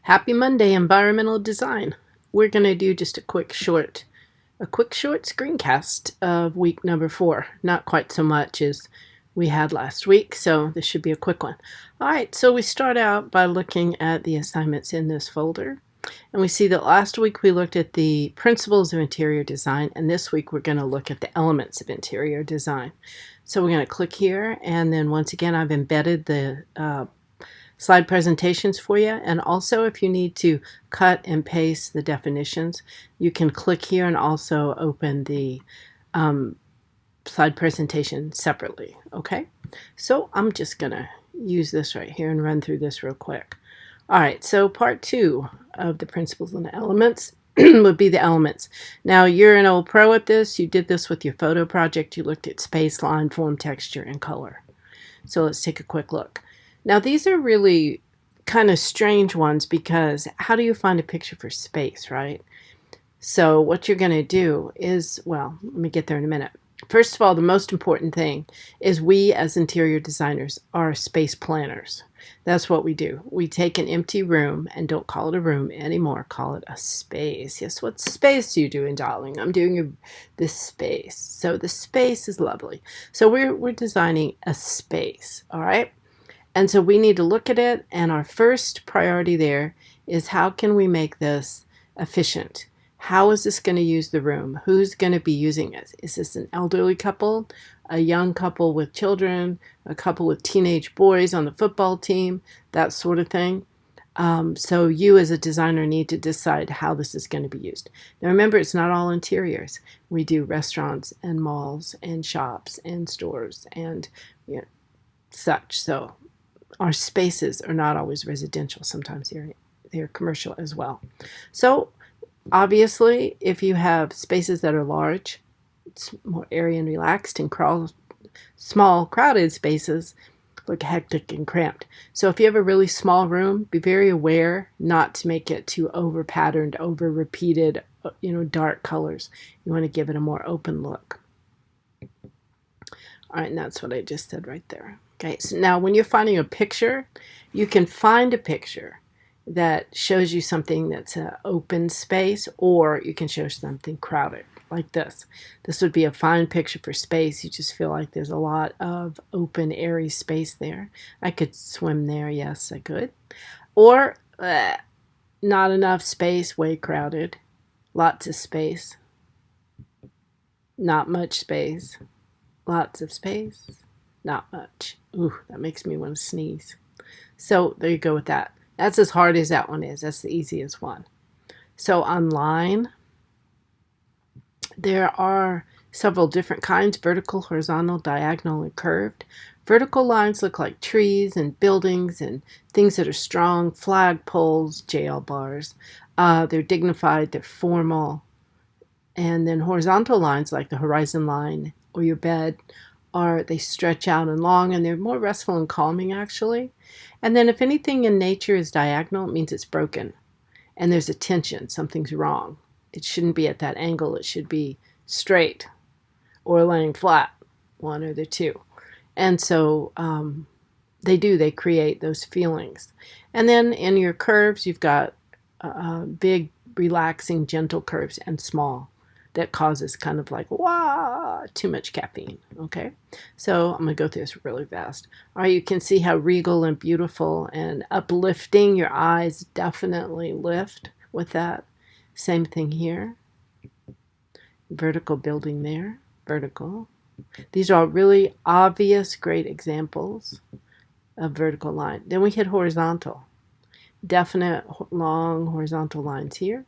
Happy Monday, environmental design. We're going to do just a quick short screencast of week number 4. Not quite so much as we had last week, so this should be a quick one. All right, so we start out by looking at the assignments in this folder. And we see that last week we looked at the principles of interior design, and this week we're going to look at the elements of interior design. So we're going to click here, and then once again I've embedded the slide presentations for you. And also, if you need to cut and paste the definitions, you can click here and also open the slide presentation separately. Okay, so I'm just gonna use this right here and run through this real quick. All right, so part 2 of the principles and the elements would be the elements. Now, you're an old pro at this. You did this with your photo project. You looked at space, line, form, texture, and color. So let's take a quick look. Now, these are really kind of strange ones because how do you find a picture for space, right? So what you're going to do is, well, let me get there in a minute. First of all, the most important thing is we as interior designers are space planners. That's what we do. We take an empty room and don't call it a room anymore. Call it a space. Yes, what space are you doing, darling? I'm doing this space. So the space is lovely. So we're designing a space, all right? And so we need to look at it, and our first priority there is how can we make this efficient? How is this going to use the room? Who's going to be using it? Is this an elderly couple, a young couple with children, a couple with teenage boys on the football team, that sort of thing? So you as a designer need to decide how this is going to be used. Now remember, it's not all interiors. We do restaurants and malls and shops and stores and such. So our spaces are not always residential. Sometimes they're commercial as well. So obviously, if you have spaces that are large, it's more airy and relaxed, and small crowded spaces look hectic and cramped. So if you have a really small room, be very aware not to make it too over patterned, over repeated, dark colors. You want to give it a more open look. All right, and that's what I just said right there. Okay, so now when you're finding a picture, you can find a picture that shows you something that's an open space, or you can show something crowded, like this. This would be a fine picture for space. You just feel like there's a lot of open, airy space there. I could swim there, yes, I could. Or not enough space, way crowded. Lots of space. Not much space. Lots of space. Not much. Ooh, that makes me want to sneeze. So there you go with that. That's as hard as that one is. That's the easiest one. So on line, there are several different kinds: vertical, horizontal, diagonal, and curved. Vertical lines look like trees and buildings and things that are strong, flag poles, jail bars. They're dignified, they're formal. And then horizontal lines like the horizon line or your bed, they stretch out and long, and they're more restful and calming, actually. And then if anything in nature is diagonal, it means it's broken and there's a tension, something's wrong. It shouldn't be at that angle. It should be straight or laying flat, one or the two. And so they create those feelings. And then in your curves, you've got big, relaxing, gentle curves, and small. That causes kind of like, too much caffeine, okay? So I'm going to go through this really fast. All right, you can see how regal and beautiful and uplifting. Your eyes definitely lift with that. Same thing here. Vertical building there, vertical. These are all really obvious, great examples of vertical line. Then we hit horizontal. Definite long horizontal lines here.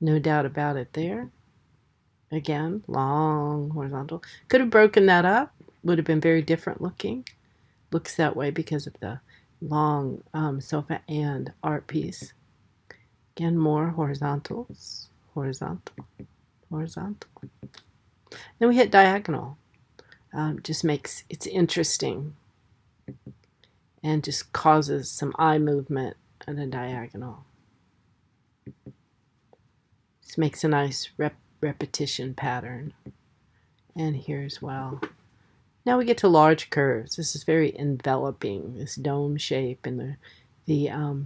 No doubt about it there. Again, long horizontal. Could have broken that up. Would have been very different looking. Looks that way because of the long sofa and art piece. Again, more horizontals. Horizontal. Horizontal. Then we hit diagonal. Just makes it's interesting and just causes some eye movement at a diagonal. This makes a nice repetition pattern. And here as well. Now we get to large curves. This is very enveloping, this dome shape and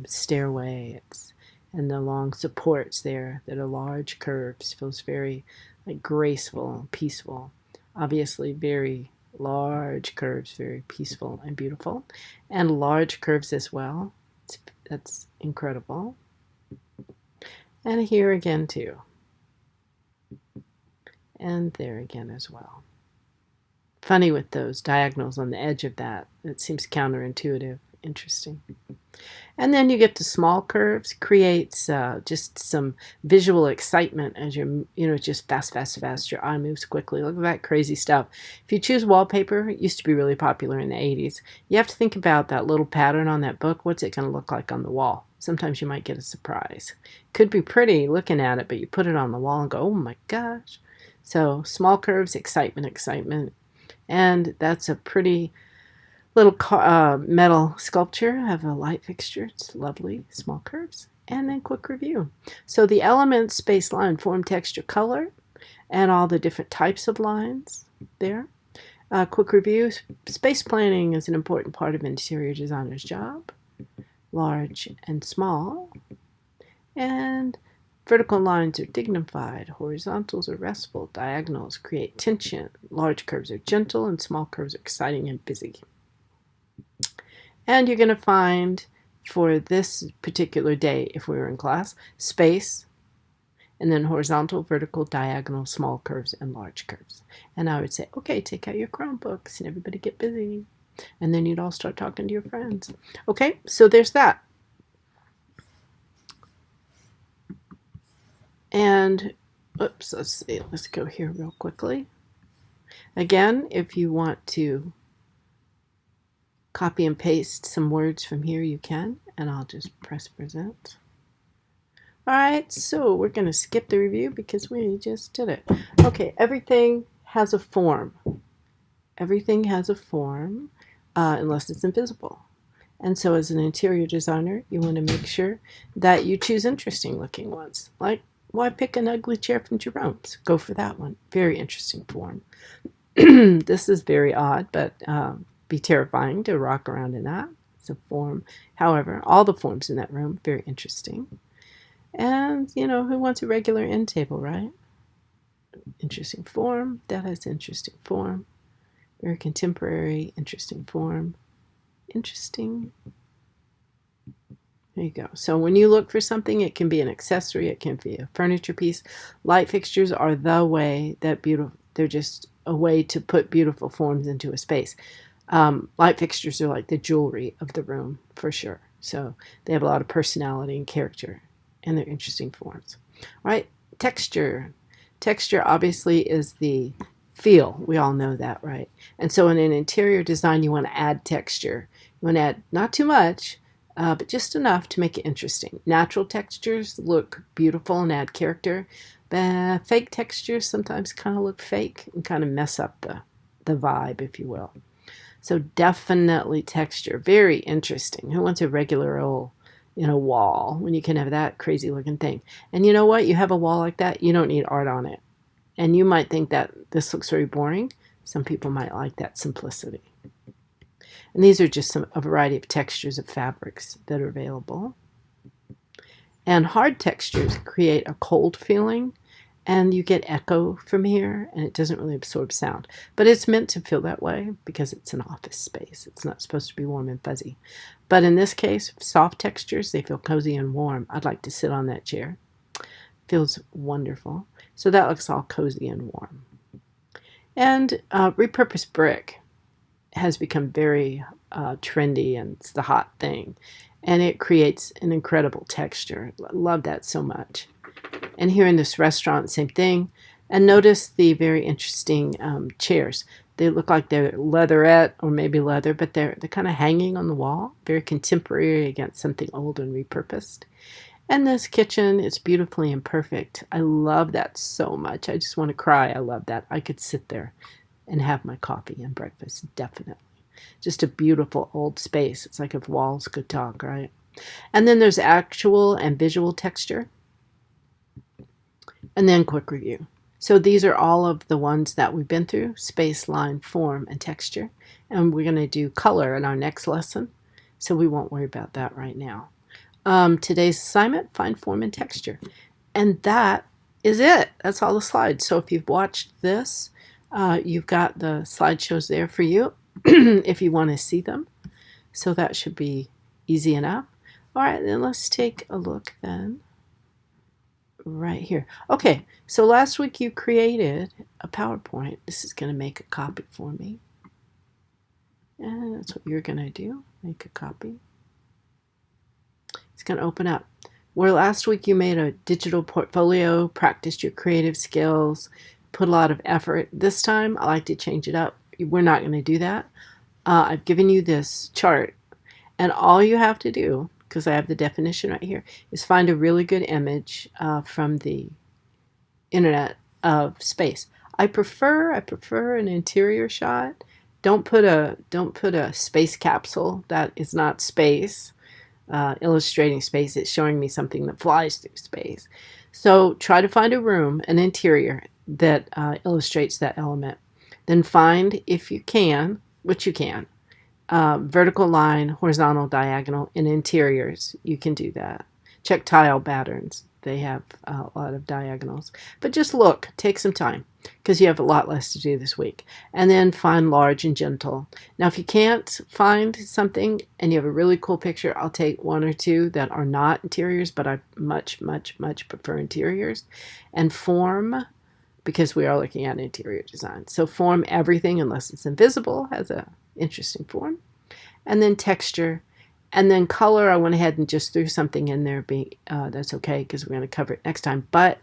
stairway. And the long supports there that are large curves. Feels very like graceful, peaceful. Obviously very large curves, very peaceful and beautiful. And large curves as well. That's incredible. And here again too. And there again as well. Funny with those diagonals on the edge of that. It seems counterintuitive. Interesting. And then you get to small curves, creates just some visual excitement as you're, just fast, fast, fast. Your eye moves quickly. Look at that crazy stuff. If you choose wallpaper, it used to be really popular in the 80s. You have to think about that little pattern on that book. What's it going to look like on the wall? Sometimes you might get a surprise. Could be pretty looking at it, but you put it on the wall and go, oh my gosh. So small curves, excitement, excitement. And that's a pretty little metal sculpture of a light fixture. It's lovely. Small curves. And then quick review. So the elements, space, line, form, texture, color, and all the different types of lines there. Quick review. Space planning is an important part of an interior designer's job. Large and small. And vertical lines are dignified. Horizontals are restful. Diagonals create tension. Large curves are gentle, and small curves are exciting and busy. And you're going to find for this particular day, if we were in class, space, and then horizontal, vertical, diagonal, small curves, and large curves. And I would say, okay, take out your Chromebooks and everybody get busy. And then you'd all start talking to your friends. Okay, so there's that. And, oops, let's see. Let's go here real quickly. Again, if you want to copy and paste some words from here, you can, and I'll just press present. All right, so we're going to skip the review because we just did it. Okay, everything has a form. Everything has a form unless it's invisible. And so as an interior designer, you want to make sure that you choose interesting looking ones. Like, why pick an ugly chair from Jerome's? Go for that one. Very interesting form. This is very odd, but be terrifying to rock around in that. It's a form. However, all the forms in that room, very interesting. And, who wants a regular end table, right? Interesting form. That has interesting form. Very contemporary, interesting form. Interesting. There you go. So when you look for something, it can be an accessory, it can be a furniture piece. Light fixtures are the way that they're just a way to put beautiful forms into a space. Light fixtures are like the jewelry of the room, for sure. So they have a lot of personality and character, and they're interesting forms. All right, texture. Texture obviously is the feel. We all know that, right? And so in an interior design, you want to add texture. You want to add not too much, but just enough to make it interesting. Natural textures look beautiful and add character. Fake textures sometimes kind of look fake and kind of mess up the vibe, if you will. So definitely texture. Very interesting. Who wants a regular old wall when you can have that crazy looking thing? And you know what? You have a wall like that, you don't need art on it. And you might think that this looks very boring. Some people might like that simplicity. And these are just a variety of textures of fabrics that are available. And hard textures create a cold feeling, and you get echo from here, and it doesn't really absorb sound. But it's meant to feel that way because it's an office space. It's not supposed to be warm and fuzzy. But in this case, soft textures, they feel cozy and warm. I'd like to sit on that chair. Feels wonderful. So that looks all cozy and warm. And repurposed brick has become very trendy, and it's the hot thing. And it creates an incredible texture. Love that so much. And here in this restaurant, same thing. And notice the very interesting chairs. They look like they're leatherette or maybe leather, but they're kind of hanging on the wall. Very contemporary against something old and repurposed. And this kitchen is beautifully imperfect. I love that so much. I just want to cry. I love that. I could sit there and have my coffee and breakfast, definitely. Just a beautiful old space. It's like if walls could talk, right? And then there's actual and visual texture. And then quick review. So these are all of the ones that we've been through: space, line, form, and texture. And we're going to do color in our next lesson. so we won't worry about that right now. Today's assignment, find form and texture. And that is it. That's all the slides. So if you've watched this, you've got the slideshows there for you if you want to see them. So that should be easy enough. All right, then let's take a look then right here. Okay, so last week you created a PowerPoint. This is going to make a copy for me. And that's what you're going to do, make a copy. It's going to open up. Where last week you made a digital portfolio, practiced your creative skills, put a lot of effort. This time I like to change it up. We're not going to do that. I've given you this chart, and all you have to do, because I have the definition right here, is find a really good image from the internet of space. I prefer an interior shot. Don't put a space capsule. That is not space. Illustrating space. It's showing me something that flies through space. So try to find a room, an interior that illustrates that element. Then find, if you can, which you can, vertical line, horizontal, diagonal in interiors. You can do that. Check tile patterns. They have a lot of diagonals. But just look, take some time, because you have a lot less to do this week. And then find large and gentle. Now, if you can't find something and you have a really cool picture, I'll take one or two that are not interiors, but I much, much, much prefer interiors. And form, because we are looking at interior design. So form everything, unless it's invisible, has a interesting form. And then texture. And then color, I went ahead and just threw something in there. That's okay, because we're going to cover it next time. But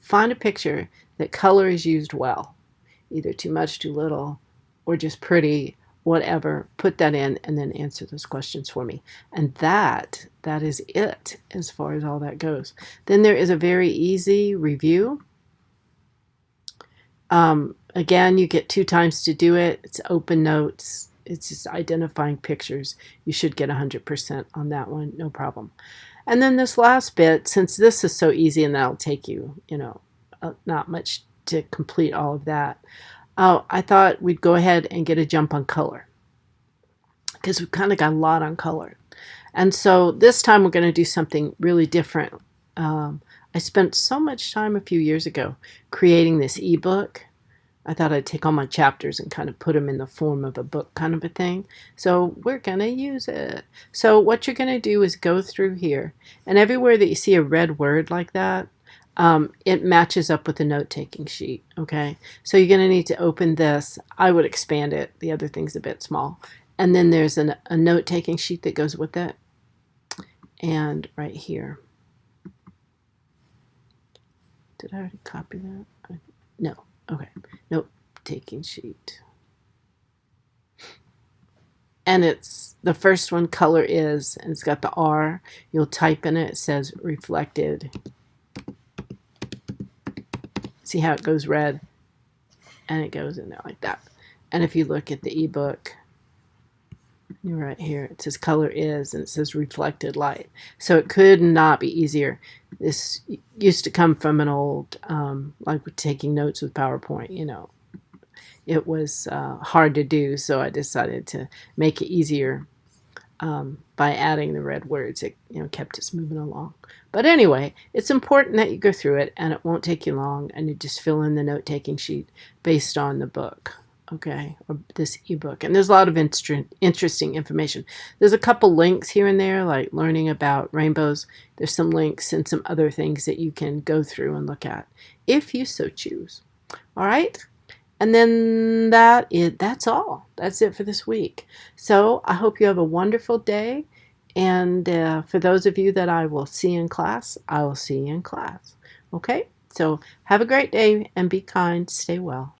find a picture that color is used well. Either too much, too little, or just pretty, whatever. Put that in and then answer those questions for me. And that is it as far as all that goes. Then there is a very easy review. Again, you get 2 times to do it. It's open notes. It's just identifying pictures. You should get 100% on that one, no problem. And then this last bit, since this is so easy and that'll take you, not much to complete all of that, I thought we'd go ahead and get a jump on color, because we've kind of got a lot on color. And so this time we're going to do something really different. I spent so much time a few years ago creating this ebook. I thought I'd take all my chapters and kind of put them in the form of a book kind of a thing. So we're going to use it. So what you're going to do is go through here. And everywhere that you see a red word like that, it matches up with the note-taking sheet. Okay. So you're going to need to open this. I would expand it. The other thing's a bit small. And then there's a note-taking sheet that goes with it. And right here. Did I already copy that? No. Okay, note taking sheet. And it's the first one, color is, and it's got the R. You'll type in it, it says reflected. See how it goes red? And it goes in there like that. And if you look at the ebook, you're right here, it says color is, and it says reflected light. So it could not be easier. This used to come from an old, like taking notes with PowerPoint, It was hard to do, so I decided to make it easier by adding the red words. It kept us moving along. But anyway, it's important that you go through it, and it won't take you long, and you just fill in the note-taking sheet based on the book, okay, or this ebook. And there's a lot of interesting information. There's a couple links here and there, like learning about rainbows. There's some links and some other things that you can go through and look at if you so choose. All right? And then that's all. That's it for this week. So I hope you have a wonderful day. And for those of you that I will see in class, I will see you in class. Okay? So have a great day and be kind. Stay well.